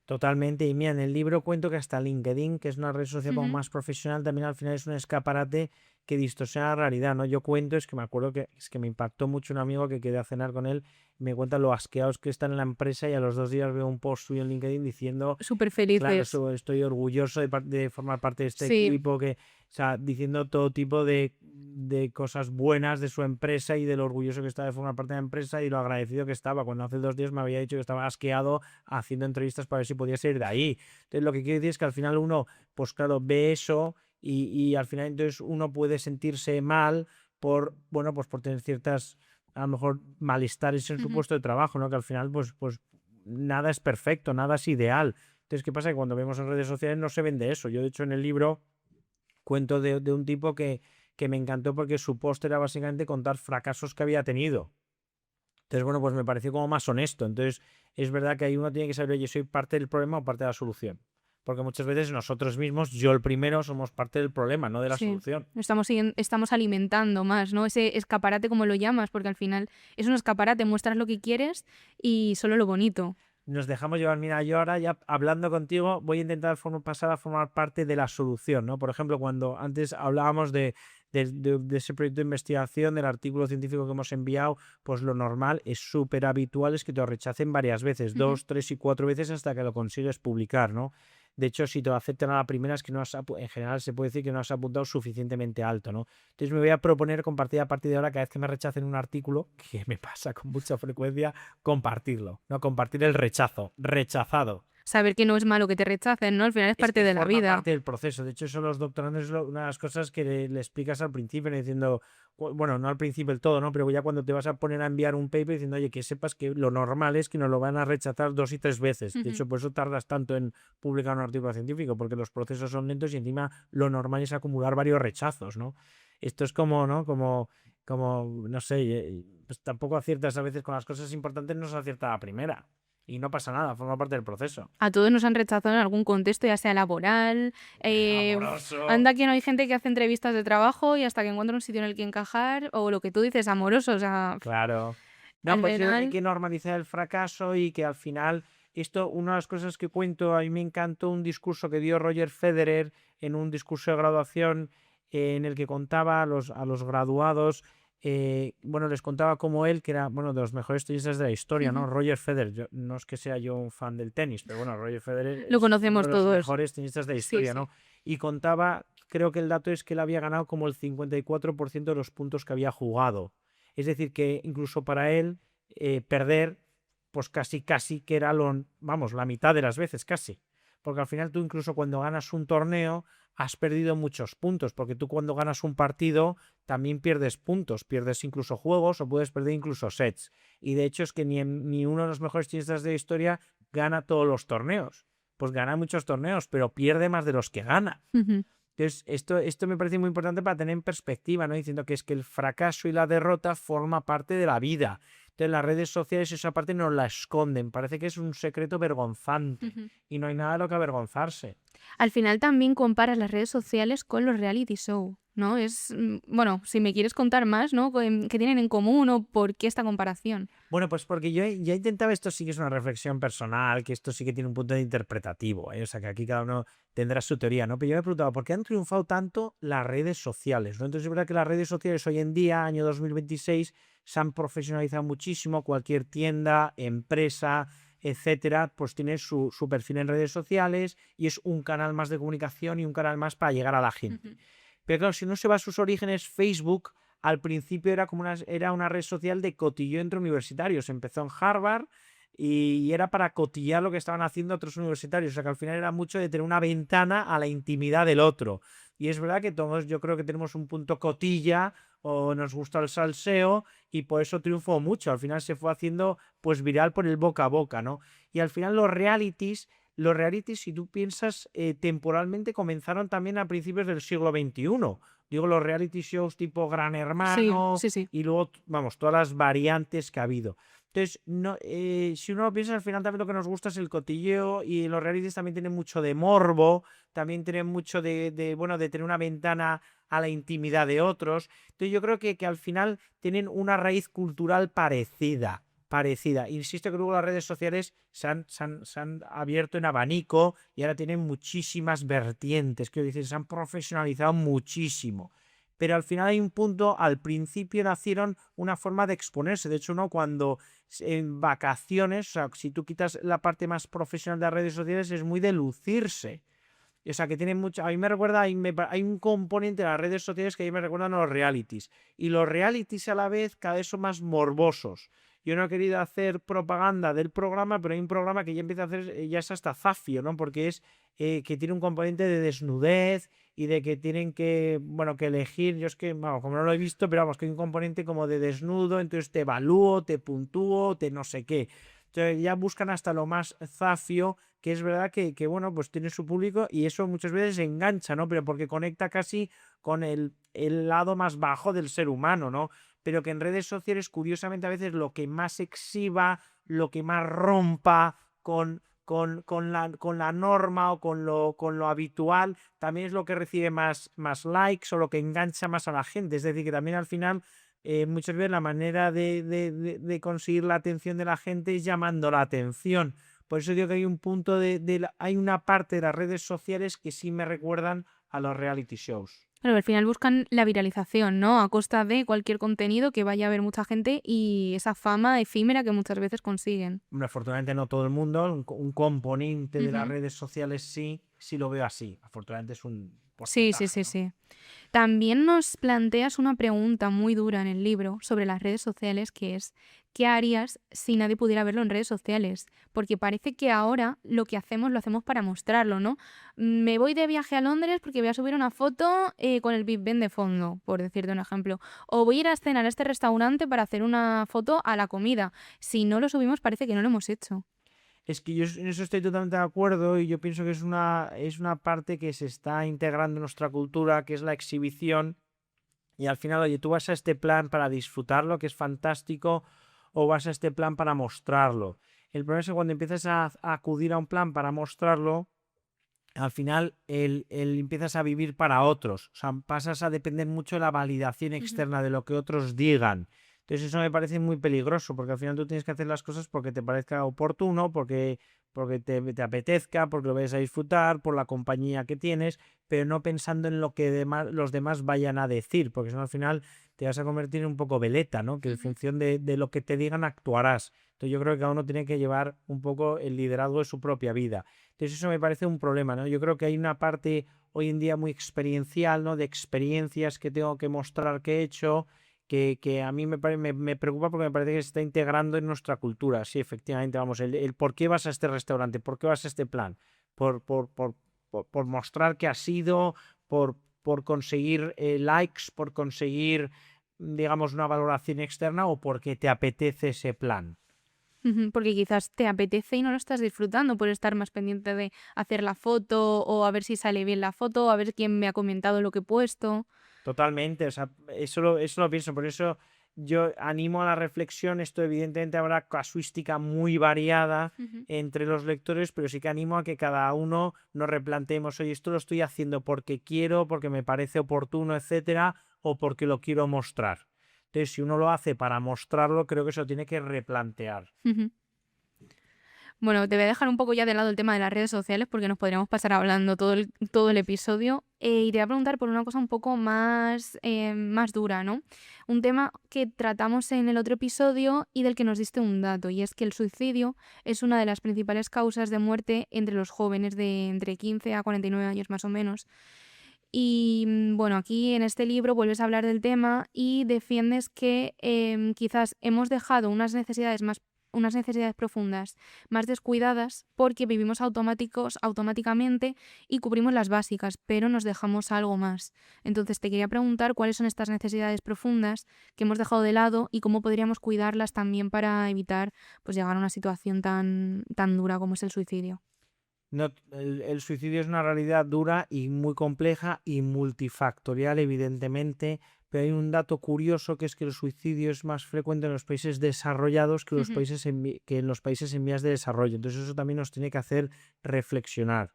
Totalmente, y mira, en el libro cuento que hasta LinkedIn, que es una red social como Ujú. más profesional, también al final es un escaparate que distorsiona la realidad, ¿no? Yo cuento, es que me acuerdo que es que me impactó mucho un amigo que quedé a cenar con él, y me cuenta lo asqueados que están en la empresa, y a los 2 días veo un post suyo en LinkedIn diciendo, Súper claro, felices. estoy orgulloso de formar parte de este Sí, equipo, que, o sea, diciendo todo tipo de cosas buenas de su empresa y de lo orgulloso que estaba de formar parte de la empresa y lo agradecido que estaba, cuando hace 2 días me había dicho que estaba asqueado haciendo entrevistas para ver si podía salir de ahí. Entonces, lo que quiero decir es que al final uno, pues claro, ve eso, y al final entonces uno puede sentirse mal por, bueno, pues por tener ciertas, a lo mejor, malestares en su ujú, puesto de trabajo, ¿no? Que al final, pues nada es perfecto, nada es ideal. Entonces, ¿qué pasa? Que cuando vemos en redes sociales no se vende eso. Yo, de hecho, en el libro cuento de un tipo que me encantó porque su post era básicamente contar fracasos que había tenido. Entonces, bueno, pues me pareció como más honesto. Entonces, es verdad que ahí uno tiene que saber, oye, ¿soy parte del problema o parte de la solución? Porque muchas veces nosotros mismos, yo el primero, somos parte del problema, no de la sí. solución. Estamos alimentando más, ¿no? Ese escaparate, como lo llamas, porque al final es un escaparate, muestras lo que quieres y solo lo bonito. Nos dejamos llevar. Mira, yo ahora ya hablando contigo voy a intentar pasar a formar parte de la solución, ¿no? Por ejemplo, cuando antes hablábamos de ese proyecto de investigación, del artículo científico que hemos enviado, pues lo normal, es súper habitual, es que te lo rechacen varias veces, Ujú. 2, 3 y 4 veces hasta que lo consigues publicar, ¿no? De hecho, si te lo aceptan a la primera, es que no has, en general se puede decir que no has apuntado suficientemente alto, ¿no? Entonces me voy a proponer compartir a partir de ahora, cada vez que me rechacen un artículo, que me pasa con mucha frecuencia, compartirlo, ¿no? Compartir el rechazo, rechazado. Saber que no es malo que te rechacen, ¿no? Al final es Es parte que de la forma vida. parte del proceso. De hecho, eso los doctorandos es una de las cosas que le explicas al principio, ¿no? Diciendo, bueno, no al principio del todo, ¿no? Pero ya cuando te vas a poner a enviar un paper diciendo, oye, que sepas que lo normal es que nos lo van a rechazar 2 y 3 veces. De Ujú. hecho, por eso tardas tanto en publicar un artículo científico, porque los procesos son lentos y encima lo normal es acumular varios rechazos, ¿no? Esto es como, ¿no? Como, no sé, pues tampoco aciertas a veces con las cosas importantes, no se acierta a la primera. Y no pasa nada, forma parte del proceso. A todos nos han rechazado en algún contexto, ya sea laboral. Amoroso. Anda que no hay gente que hace entrevistas de trabajo y hasta que encuentra un sitio en el que encajar, o lo que tú dices, amoroso. O sea, Claro. No, al pues yo creo que hay final. que normalizar el fracaso y que al final, esto, una de las cosas que cuento, a mí me encantó un discurso que dio Roger Federer en un discurso de graduación, en el que contaba a los graduados, bueno, les contaba como él, que era, bueno, de los mejores tenistas de la historia, ¿no? Ujú. Roger Federer. No es que sea yo un fan del tenis, pero bueno, Roger Federer Lo es uno conocemos de los todos. mejores tenistas de la Sí, historia, sí. ¿no? Y contaba, creo que el dato es que él había ganado como el 54% de los puntos que había jugado. Es decir, que incluso para él perder, pues casi que era vamos, la mitad de las veces, casi. Porque al final tú incluso cuando ganas un torneo has perdido muchos puntos, porque tú cuando ganas un partido también pierdes puntos, pierdes incluso juegos o puedes perder incluso sets. Y de hecho es que ni uno de los mejores tenistas de la historia gana todos los torneos. Pues gana muchos torneos, pero pierde más de los que gana. Ujú. Entonces, esto me parece muy importante para tener en perspectiva, ¿no? Diciendo que es que el fracaso y la derrota forma parte de la vida. Entonces, las redes sociales esa parte nos la esconden. Parece que es un secreto vergonzante Ujú. y no hay nada de lo que avergonzarse. Al final también comparas las redes sociales con los reality show, ¿no? Bueno, si me quieres contar más, ¿no? ¿Qué tienen en común o por qué esta comparación? Bueno, pues porque yo ya intentaba, esto sí que es una reflexión personal, que esto sí que tiene un punto de interpretativo, ¿eh? O sea, que aquí cada uno tendrá su teoría, ¿no? Pero yo me he preguntado, ¿por qué han triunfado tanto las redes sociales? ¿No? Entonces es verdad que las redes sociales hoy en día, año 2026, se han profesionalizado muchísimo. Cualquier tienda, empresa, etcétera, pues tiene su perfil en redes sociales y es un canal más de comunicación y un canal más para llegar a la gente. Ujú. Pero claro, si no se va a sus orígenes, Facebook al principio era una red social de cotilleo entre universitarios. Empezó en Harvard y era para cotillar lo que estaban haciendo otros universitarios. O sea que al final era mucho de tener una ventana a la intimidad del otro. Y es verdad que todos yo creo que tenemos un punto cotilla o nos gusta el salseo y por eso triunfó mucho. Al final se fue haciendo pues viral por el boca a boca, ¿no? Y al final los realities, si tú piensas, temporalmente comenzaron también a principios del siglo XXI. Digo, los reality shows tipo Gran Sí, Hermano sí, sí. y luego, vamos, todas las variantes que ha habido. Entonces, no, si uno lo piensa, al final también lo que nos gusta es el cotilleo y los realities también tienen mucho de morbo, también tienen mucho bueno, de tener una ventana a la intimidad de otros. Entonces, yo creo que al final tienen una raíz cultural parecida. Insisto que luego las redes sociales se han abierto en abanico y ahora tienen muchísimas vertientes, quiero decir, se han profesionalizado muchísimo. Pero al final hay un punto, al principio nacieron una forma de exponerse. De hecho, uno cuando en vacaciones, o sea, si tú quitas la parte más profesional de las redes sociales, es muy de lucirse. O sea, que tiene mucho. A mí me recuerda, hay un componente de las redes sociales que a mí me recuerdan a los realities. Y los realities a la vez cada vez son más morbosos. Yo no he querido hacer propaganda del programa, pero hay un programa que ya empieza a hacer, ya es hasta zafio, ¿no? Porque es que tiene un componente de desnudez y de que tienen que, bueno, que elegir. Yo es que, bueno, como no lo he visto, pero vamos, que hay un componente como de desnudo, entonces te evalúo, te puntúo, te no sé qué. Entonces ya buscan hasta lo más zafio, que es verdad que, bueno, pues tiene su público y eso muchas veces engancha, ¿no? Pero porque conecta casi con el lado más bajo del ser humano, ¿no? Pero que en redes sociales, curiosamente, a veces lo que más exhiba, lo que más rompa con la norma o con lo habitual, también es lo que recibe más likes o lo que engancha más a la gente. Es decir, que también al final muchas veces la manera de conseguir la atención de la gente es llamando la atención. Por eso digo que hay un punto hay una parte de las redes sociales que sí me recuerdan a los reality shows. Claro, al final buscan la viralización, ¿no? A costa de cualquier contenido que vaya a ver mucha gente y esa fama efímera que muchas veces consiguen. Bueno, afortunadamente no todo el mundo, un componente de las Ujú. redes sociales sí lo veo así. Afortunadamente es un Sí, sí, porcentaje, sí, ¿no? sí. También nos planteas una pregunta muy dura en el libro sobre las redes sociales, que es, ¿qué harías si nadie pudiera verlo en redes sociales? Porque parece que ahora lo que hacemos lo hacemos para mostrarlo, ¿no? Me voy de viaje a Londres porque voy a subir una foto con el Big Ben de fondo, por decirte un ejemplo. O voy a ir a cenar a este restaurante para hacer una foto a la comida. Si no lo subimos parece que no lo hemos hecho. Es que yo en eso estoy totalmente de acuerdo y yo pienso que es una parte que se está integrando en nuestra cultura, que es la exhibición. Y al final, oye, tú vas a este plan para disfrutarlo, que es fantástico, o vas a este plan para mostrarlo. El problema es que cuando empiezas a acudir a un plan para mostrarlo, al final empiezas a vivir para otros. O sea, pasas a depender mucho de la validación Ujú. externa, de lo que otros digan. Entonces eso me parece muy peligroso, porque al final tú tienes que hacer las cosas porque te parezca oportuno, porque te apetezca, porque lo vayas a disfrutar, por la compañía que tienes, pero no pensando en lo que los demás vayan a decir, porque si no al final te vas a convertir en un poco veleta, ¿no? Que en función de lo que te digan actuarás. Entonces yo creo que cada uno tiene que llevar un poco el liderazgo de su propia vida. Entonces eso me parece un problema, ¿no? Yo creo que hay una parte hoy en día muy experiencial, ¿no? De experiencias que tengo que mostrar que he hecho, que a mí me preocupa porque me parece que se está integrando en nuestra cultura. Sí, efectivamente, vamos, el por qué vas a este restaurante, por qué vas a este plan, por, por, por, por mostrar que has sido, por conseguir likes, por conseguir, digamos, una valoración externa o porque te apetece ese plan. Porque quizás te apetece y no lo estás disfrutando por estar más pendiente de hacer la foto o a ver si sale bien la foto, a ver quién me ha comentado lo que he puesto. Totalmente, o sea, eso lo pienso, por eso yo animo a la reflexión. Esto evidentemente habrá casuística muy variada Ujú. entre los lectores, pero sí que animo a que cada uno nos replanteemos, oye, esto lo estoy haciendo porque quiero, porque me parece oportuno, etcétera, o porque lo quiero mostrar. Entonces, si uno lo hace para mostrarlo, creo que se lo tiene que replantear. Ujú. Bueno, te voy a dejar un poco ya de lado el tema de las redes sociales porque nos podríamos pasar hablando todo el episodio. Y te voy a preguntar por una cosa un poco más dura, ¿no? Un tema que tratamos en el otro episodio y del que nos diste un dato, y es que el suicidio es una de las principales causas de muerte entre los jóvenes de entre 15 a 49 años más o menos. Y bueno, aquí en este libro vuelves a hablar del tema y defiendes que quizás hemos dejado unas necesidades profundas más descuidadas porque vivimos automáticamente y cubrimos las básicas, pero nos dejamos algo más. Entonces te quería preguntar cuáles son estas necesidades profundas que hemos dejado de lado y cómo podríamos cuidarlas también para evitar pues llegar a una situación tan dura como es el suicidio. No, el suicidio es una realidad dura y muy compleja y multifactorial, evidentemente, pero hay un dato curioso, que es que el suicidio es más frecuente en los países desarrollados que, Ujú, que en los países en vías de desarrollo. Entonces eso también nos tiene que hacer reflexionar,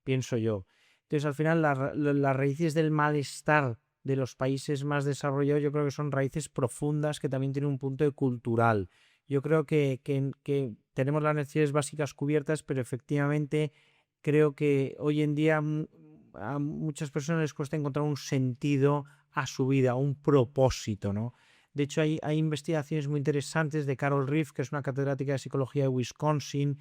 pienso yo. Entonces al final las raíces del malestar de los países más desarrollados yo creo que son raíces profundas que también tienen un punto de cultural. Yo creo que tenemos las necesidades básicas cubiertas, pero efectivamente creo que hoy en día a muchas personas les cuesta encontrar un sentido a su vida, un propósito, ¿no? De hecho, hay investigaciones muy interesantes de Carol Reef, que es una catedrática de psicología de Wisconsin,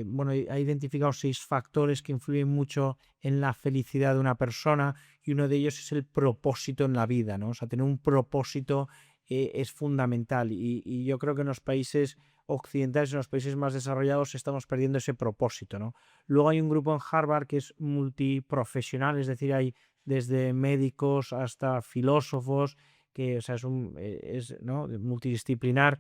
bueno, ha identificado 6 factores que influyen mucho en la felicidad de una persona, y uno de ellos es el propósito en la vida, ¿no? O sea, tener un propósito es fundamental, y yo creo que en los países occidentales, en los países más desarrollados, estamos perdiendo ese propósito, ¿no? Luego hay un grupo en Harvard que es multiprofesional, es decir, hay desde médicos hasta filósofos, que, o sea, ¿no?, multidisciplinar,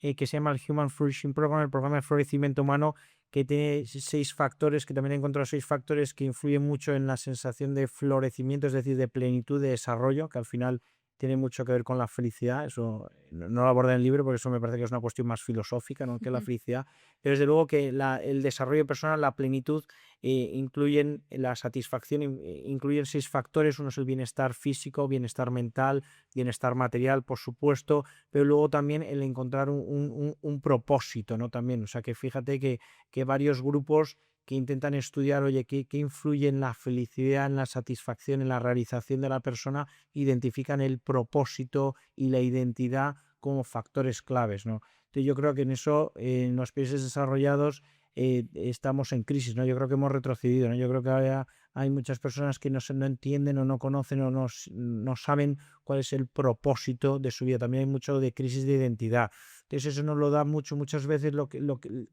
que se llama el Human Flourishing Program, el programa de florecimiento humano, que tiene 6 factores, que también he encontrado 6 factores que influyen mucho en la sensación de florecimiento, es decir, de plenitud, de desarrollo, que al final tiene mucho que ver con la felicidad. Eso no lo aborda en el libro porque eso me parece que es una cuestión más filosófica, ¿no?, que la ujú, felicidad. Pero desde luego que el desarrollo personal, la plenitud, incluyen la satisfacción, incluyen 6 factores. Uno es el bienestar físico, bienestar mental, bienestar material, por supuesto, pero luego también el encontrar un propósito, ¿no? También, o sea, que fíjate que varios grupos que intentan estudiar, oye, qué influye en la felicidad, en la satisfacción, en la realización de la persona, identifican el propósito y la identidad como factores claves, ¿no? Entonces yo creo que en eso, en los países desarrollados, estamos en crisis, ¿no? Yo creo que hemos retrocedido, ¿no? Yo creo que ahora hay muchas personas que no entienden o no conocen o no saben cuál es el propósito de su vida. También hay mucho de crisis de identidad. Entonces eso nos lo da muchas veces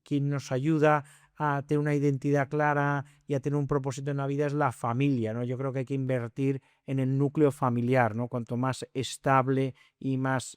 quien nos ayuda a tener una identidad clara y a tener un propósito en la vida es la familia, ¿no? Yo creo que hay que invertir en el núcleo familiar, ¿no? Cuanto más estable y más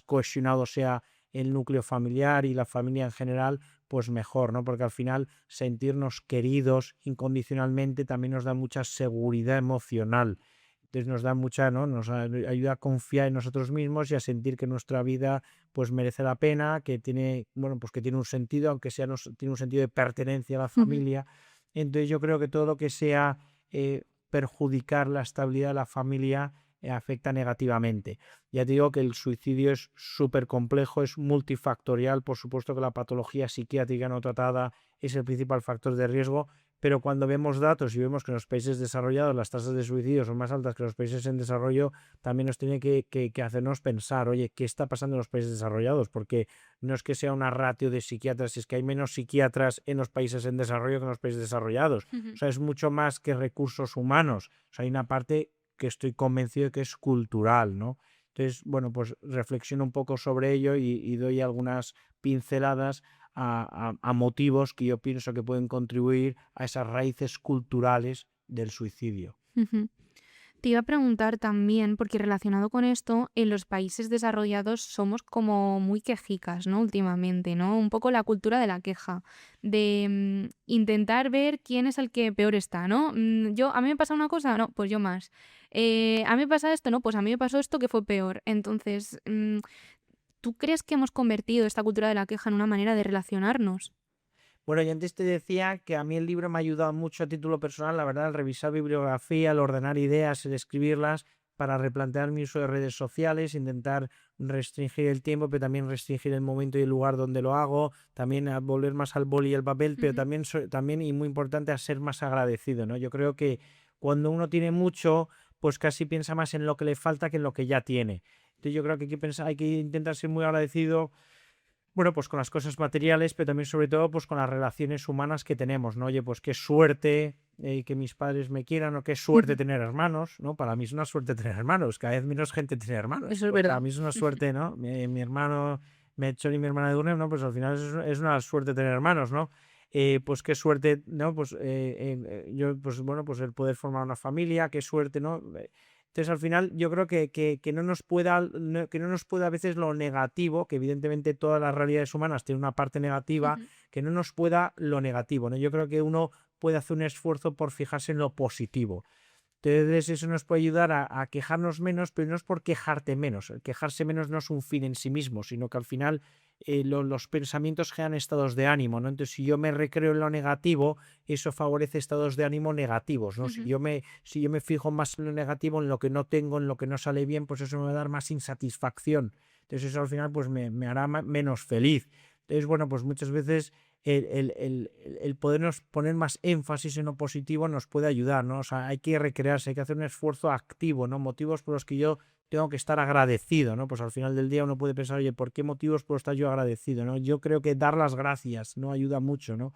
cohesionado sea el núcleo familiar y la familia en general, pues mejor, ¿no? Porque al final sentirnos queridos incondicionalmente también nos da mucha seguridad emocional. Entonces nos da mucha, ¿no? Nos ayuda a confiar en nosotros mismos y a sentir que nuestra vida pues merece la pena, que tiene, bueno, pues que tiene un sentido, aunque sea, tiene un sentido de pertenencia a la ujú. familia. Entonces yo creo que todo lo que sea perjudicar la estabilidad de la familia afecta negativamente. Ya te digo que el suicidio es súper complejo, es multifactorial, por supuesto que la patología psiquiátrica no tratada es el principal factor de riesgo, pero cuando vemos datos y vemos que en los países desarrollados las tasas de suicidio son más altas que en los países en desarrollo, también nos tiene que hacernos pensar, oye, ¿qué está pasando en los países desarrollados? Porque no es que sea una ratio de psiquiatras, es que hay menos psiquiatras en los países en desarrollo que en los países desarrollados. O sea, es mucho más que recursos humanos. O sea, hay una parte que estoy convencido de que es cultural, ¿no? Entonces, bueno, pues reflexiono un poco sobre ello y doy algunas pinceladas a motivos que yo pienso que pueden contribuir a esas raíces culturales del suicidio. Ujú. Te iba a preguntar también, porque relacionado con esto, en los países desarrollados somos como muy quejicas, ¿no? Últimamente, ¿no? Un poco la cultura de la queja, de intentar ver quién es el que peor está, ¿no? A mí me pasa una cosa, no, pues yo más. A mí me pasa esto, no, pues a mí me pasó esto que fue peor. Entonces, ¿tú crees que hemos convertido esta cultura de la queja en una manera de relacionarnos? Bueno, y antes te decía que a mí el libro me ha ayudado mucho a título personal, la verdad, al revisar bibliografía, al ordenar ideas, el escribirlas, para replantear mi uso de redes sociales, intentar restringir el tiempo, pero también restringir el momento y el lugar donde lo hago, también a volver más al boli y al papel, pero Ujú, también, y muy importante, a ser más agradecido, ¿no? Yo creo que cuando uno tiene mucho, pues casi piensa más en lo que le falta que en lo que ya tiene. Entonces yo creo que hay que intentar ser muy agradecido, bueno, pues con las cosas materiales, pero también sobre todo pues con las relaciones humanas que tenemos, ¿no? Oye, pues qué suerte que mis padres me quieran, o qué suerte ujú. tener hermanos, ¿no? Para mí es una suerte tener hermanos, cada vez menos gente tiene hermanos. Eso es Pues para verdad. mí es una suerte, ¿no? Mi hermano Melchor y mi hermana Edurne, ¿no? Pues al final es una suerte tener hermanos, ¿no? Pues qué suerte, ¿no? Pues yo, pues bueno, pues el poder formar una familia, qué suerte, ¿no? Entonces, al final, yo creo que no nos pueda, que no nos pueda a veces lo negativo, que evidentemente todas las realidades humanas tienen una parte negativa, Ujú, que no nos pueda lo negativo, ¿no? Yo creo que uno puede hacer un esfuerzo por fijarse en lo positivo. Entonces, eso nos puede ayudar a quejarnos menos, pero no es por quejarte menos. El quejarse menos no es un fin en sí mismo, sino que al final los pensamientos generan estados de ánimo, ¿no? Entonces, si yo me recreo en lo negativo, eso favorece estados de ánimo negativos, ¿no? ujú. Si yo me fijo más en lo negativo, en lo que no tengo, en lo que no sale bien, pues eso me va a dar más insatisfacción. Entonces, eso al final pues me hará menos feliz. Entonces, bueno, pues muchas veces el podernos poner más énfasis en lo positivo nos puede ayudar, ¿no? O sea, hay que recrearse, hay que hacer un esfuerzo activo, ¿no? Motivos por los que yo tengo que estar agradecido, ¿no? Pues al final del día uno puede pensar, oye, ¿por qué motivos puedo estar yo agradecido, ¿no? Yo creo que dar las gracias, ¿no? Ayuda mucho, ¿no?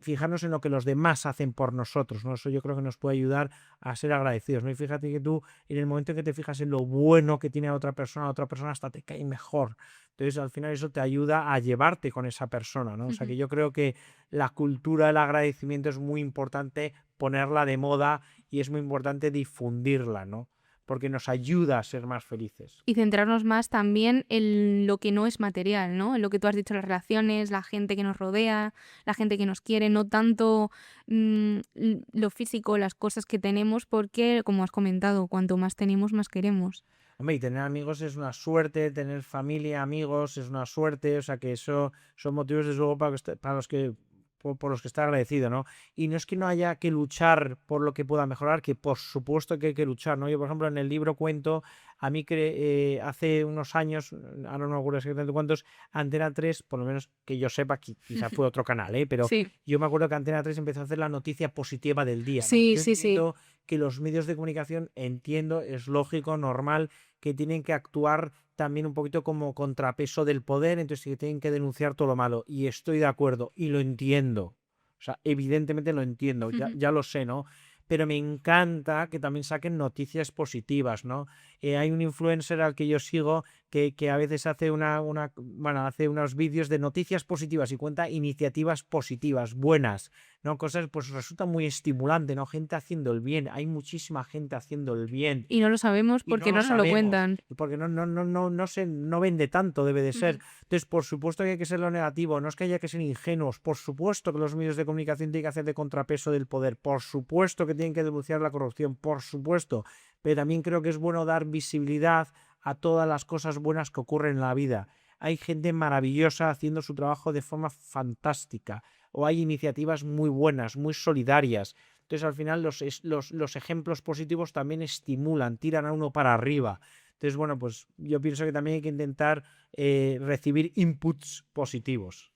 Fijarnos en lo que los demás hacen por nosotros, ¿no? Eso yo creo que nos puede ayudar a ser agradecidos, ¿no? Y fíjate que tú, en el momento en que te fijas en lo bueno que tiene a otra persona hasta te cae mejor. Entonces, al final eso te ayuda a llevarte con esa persona, ¿no? O sea, que Ujú. yo creo que la cultura del agradecimiento es muy importante ponerla de moda y es muy importante difundirla, ¿no? Porque nos ayuda a ser más felices. Y centrarnos más también en lo que no es material, ¿no? En lo que tú has dicho, las relaciones, la gente que nos rodea, la gente que nos quiere, no tanto lo físico, las cosas que tenemos, porque, como has comentado, cuanto más tenemos, más queremos. Hombre, y tener amigos es una suerte, tener familia, amigos es una suerte, o sea que eso son motivos desde luego para los que por los que estar agradecido, ¿no? Y no es que no haya que luchar por lo que pueda mejorar, que por supuesto que hay que luchar, ¿no? Yo, por ejemplo, en el libro cuento, a mí que hace unos años, ahora no me acuerdo exactamente cuántos, Antena 3, por lo menos que yo sepa, quizá fue otro canal, pero Sí, yo me acuerdo que Antena 3 empezó a hacer la noticia positiva del día, ¿no? sí, Yo sí, sí. entiendo que los medios de comunicación, entiendo, es lógico, normal, que tienen que actuar también un poquito como contrapeso del poder, entonces que tienen que denunciar todo lo malo. Y estoy de acuerdo y lo entiendo. O sea, evidentemente lo entiendo, ya lo sé, ¿no? Pero me encanta que también saquen noticias positivas, ¿no? Hay un influencer al que yo sigo que a veces hace bueno, hace unos vídeos de noticias positivas y cuenta iniciativas positivas, buenas, ¿no? Cosas, pues resulta muy estimulante, ¿no? Gente haciendo el bien, hay muchísima gente haciendo el bien Y no lo sabemos y no porque lo no nos lo sabemos, cuentan. porque no vende tanto, debe de ser. Ujú. Entonces, por supuesto que hay que ser lo negativo, no es que haya que ser ingenuos, por supuesto que los medios de comunicación tienen que hacer de contrapeso del poder, por supuesto que tienen que denunciar la corrupción, por supuesto, pero también creo que es bueno dar visibilidad a todas las cosas buenas que ocurren en la vida. Hay gente maravillosa haciendo su trabajo de forma fantástica, o hay iniciativas muy buenas, muy solidarias. Entonces, al final, los ejemplos positivos también estimulan, tiran a uno para arriba. Entonces, bueno, pues yo pienso que también hay que intentar recibir inputs positivos.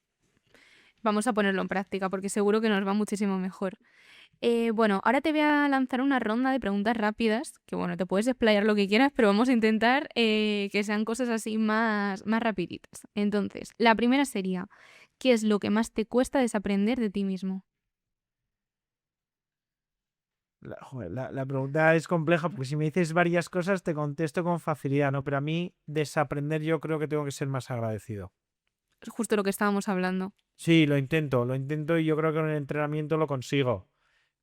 Vamos a ponerlo en práctica porque seguro que nos va muchísimo mejor. Bueno, ahora te voy a lanzar una ronda de preguntas rápidas, que bueno, te puedes explayar lo que quieras, pero vamos a intentar que sean cosas así más rapiditas. Entonces, la primera sería, ¿qué es lo que más te cuesta desaprender de ti mismo? La pregunta es compleja porque si me dices varias cosas te contesto con facilidad, ¿no? Pero a mí desaprender yo creo que tengo que ser más agradecido. Es justo lo que estábamos hablando. Sí, lo intento y yo creo que con el entrenamiento lo consigo.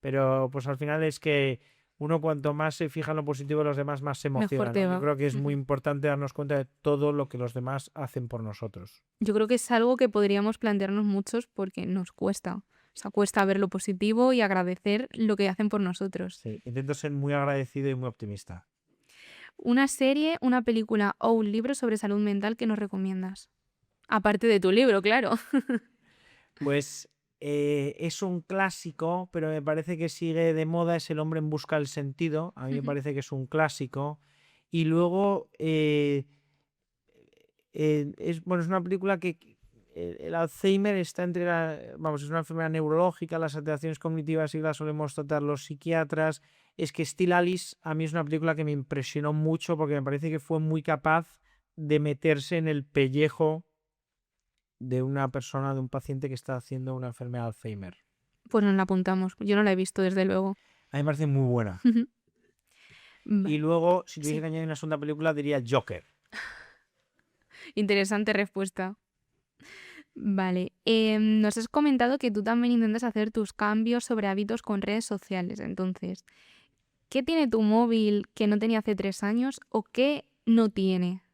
Pero pues al final es que uno cuanto más se fija en lo positivo de los demás, más se Mejor emociona, te ¿no? Yo va. creo que es muy importante darnos cuenta de todo lo que los demás hacen por nosotros. Yo creo que es algo que podríamos plantearnos muchos porque nos cuesta. O sea, cuesta ver lo positivo y agradecer lo que hacen por nosotros. Sí, intento ser muy agradecido y muy optimista. Una serie, una película o un libro sobre salud mental que nos recomiendas. Aparte de tu libro, claro. Pues es un clásico, pero me parece que sigue de moda, es El hombre en busca del sentido. A mí me parece que es un clásico. Y luego bueno, es una película que el Alzheimer está entre vamos, es una enfermedad neurológica, las alteraciones cognitivas y las solemos tratar los psiquiatras. Es que Still Alice a mí es una película que me impresionó mucho porque me parece que fue muy capaz de meterse en el pellejo de una persona, de un paciente que está haciendo una enfermedad de Alzheimer. Pues nos la apuntamos. Yo no la he visto, desde luego. A mí me parece muy buena. Y luego, si tuviese Sí. que añadir una segunda película, diría Joker. Interesante respuesta. Vale. Nos has comentado que tú también intentas hacer tus cambios sobre hábitos con redes sociales. Entonces, ¿qué tiene tu móvil que no tenía hace 3 años o qué no tiene?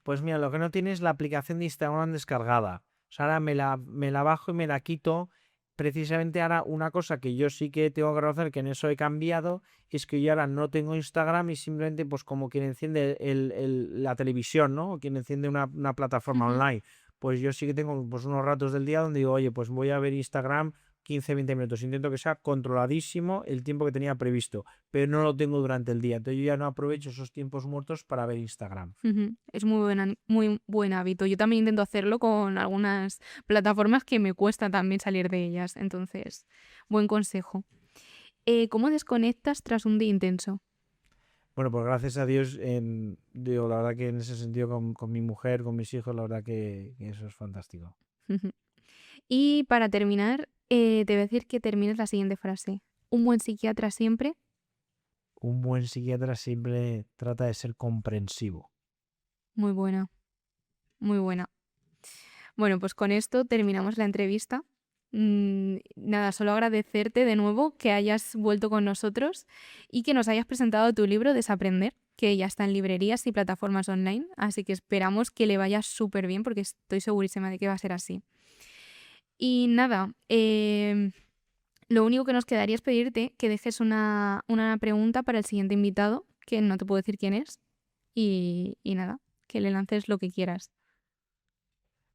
Pues mira, lo que no tiene es la aplicación de Instagram descargada. O sea, ahora me la bajo y me la quito. Precisamente ahora una cosa que yo sí que tengo que reconocer que en eso he cambiado es que yo ahora no tengo Instagram y simplemente pues como quien enciende la televisión, ¿no? O quien enciende una plataforma online. Pues yo sí que tengo pues unos ratos del día donde digo, oye, pues voy a ver Instagram 15-20 minutos. Intento que sea controladísimo el tiempo que tenía previsto, pero no lo tengo durante el día. Entonces yo ya no aprovecho esos tiempos muertos para ver Instagram. Es muy buen hábito. Yo también intento hacerlo con algunas plataformas que me cuesta también salir de ellas. Entonces, buen consejo. ¿Cómo desconectas tras un día intenso? Bueno, pues gracias a Dios, digo, la verdad que en ese sentido con mi mujer, con mis hijos, la verdad que eso es fantástico. Y para terminar, te voy a decir que termines la siguiente frase. Un buen psiquiatra siempre. Un buen psiquiatra siempre trata de ser comprensivo. Muy buena, muy buena. Bueno, pues con esto terminamos la entrevista. Nada, solo agradecerte de nuevo que hayas vuelto con nosotros y que nos hayas presentado tu libro Desaprender, que ya está en librerías y plataformas online, así que esperamos que le vaya súper bien porque estoy segurísima de que va a ser así. Y nada, lo único que nos quedaría es pedirte que dejes una pregunta para el siguiente invitado, que no te puedo decir quién es, y nada, que le lances lo que quieras.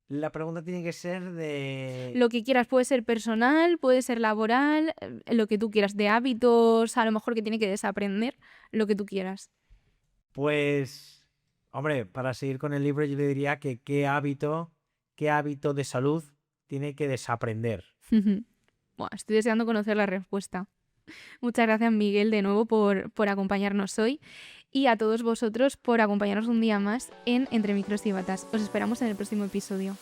La pregunta tiene que ser de... Lo que quieras, puede ser personal, puede ser laboral, lo que tú quieras, de hábitos, a lo mejor que tiene que desaprender, lo que tú quieras. Pues, hombre, para seguir con el libro yo le diría que qué hábito de salud tiene que desaprender. Bueno, estoy deseando conocer la respuesta. Muchas gracias, Miguel, de nuevo por acompañarnos hoy y a todos vosotros por acompañarnos un día más en Entre Micros y Batas. Os esperamos en el próximo episodio.